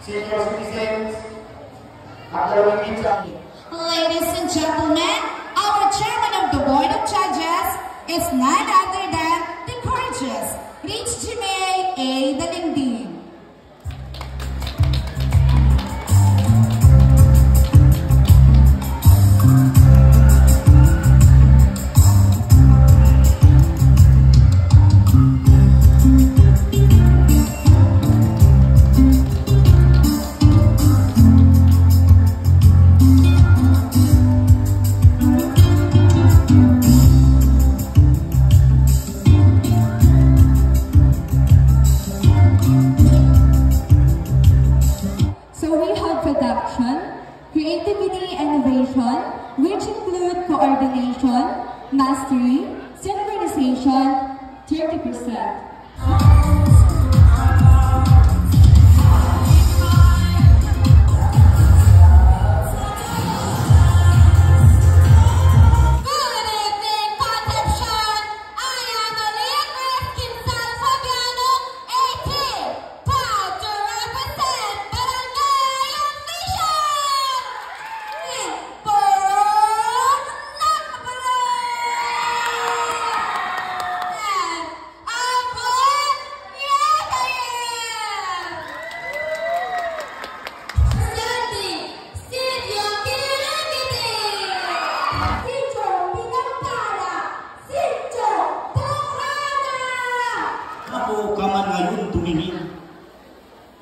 senior citizens, academic meeting. Ladies and gentlemen, our chairman of the Board of Judges is none other than the gorgeous Rich Jimmy A. Dalingding. Creativity and innovation, which include coordination, mastery, synchronization, 30%. Ako ka man ngayon tumingin.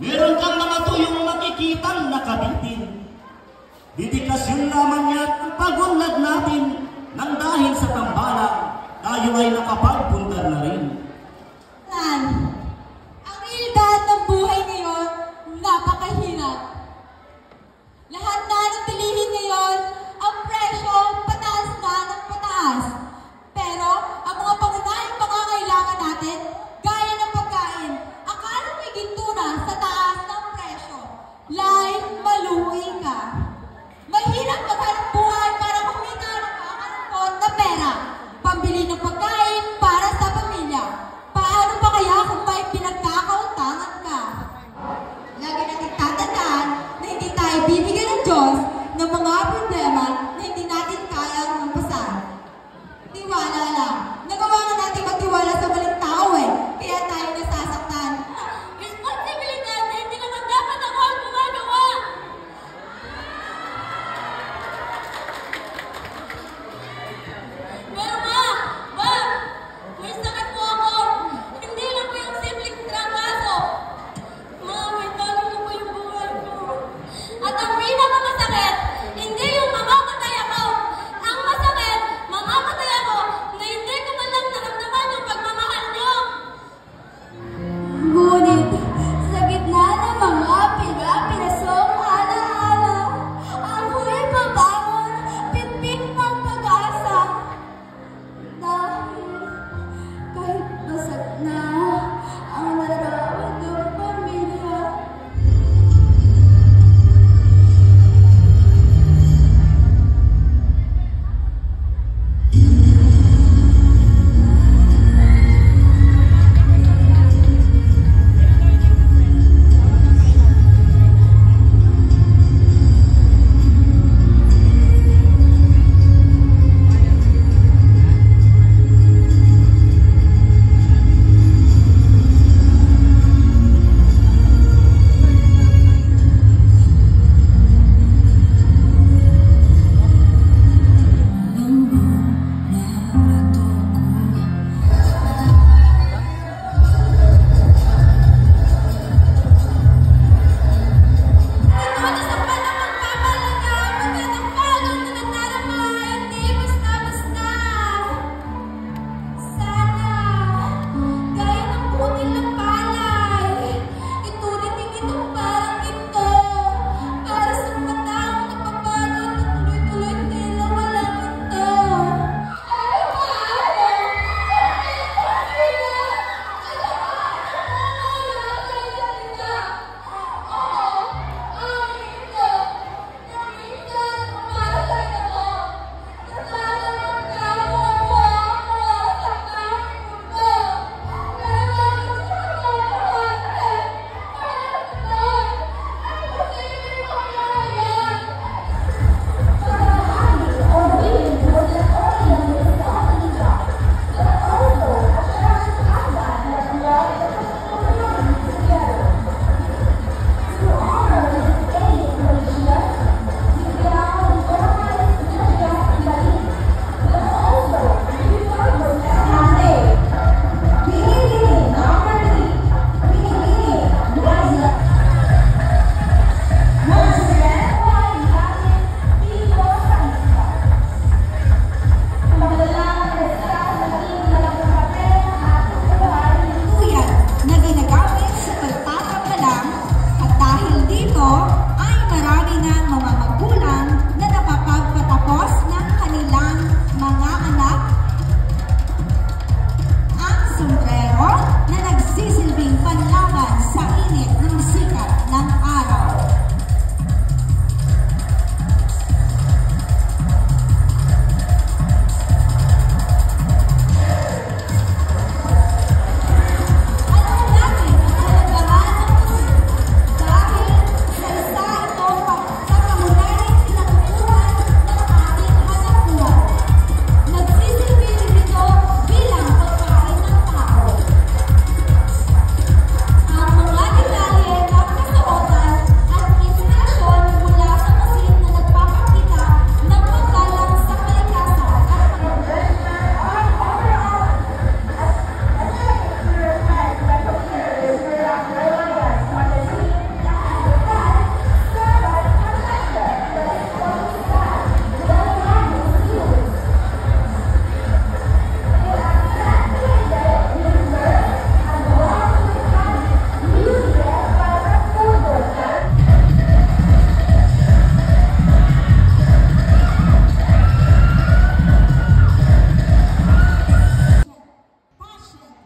Meron kang mga tuyong makikitang nakabitin. Dedikasyon naman niya ang pagunlad natin nang dahil sa tambalang tayo ay nakapagpundar na rin. Nan, ang realidad ng buhay ngayon napakahirap. Lahat na ng bilihin ngayon, ang presyo pataas na ng pataas. Pero ang mga pangunahing pangangailangan natin, gaya ng pagkain, akala may ginto na sa taas ng presyo. Life, maluwi ka. Mahirap maghanap buhay para kumita ng kakarampot na pera. Pambili ng pagkain para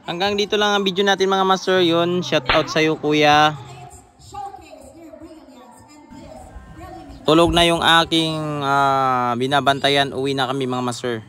Hanggang dito lang ang video natin mga master. Yun, shout out sa'yo kuya. Tulog na yung aking binabantayan. Uwi na kami mga master.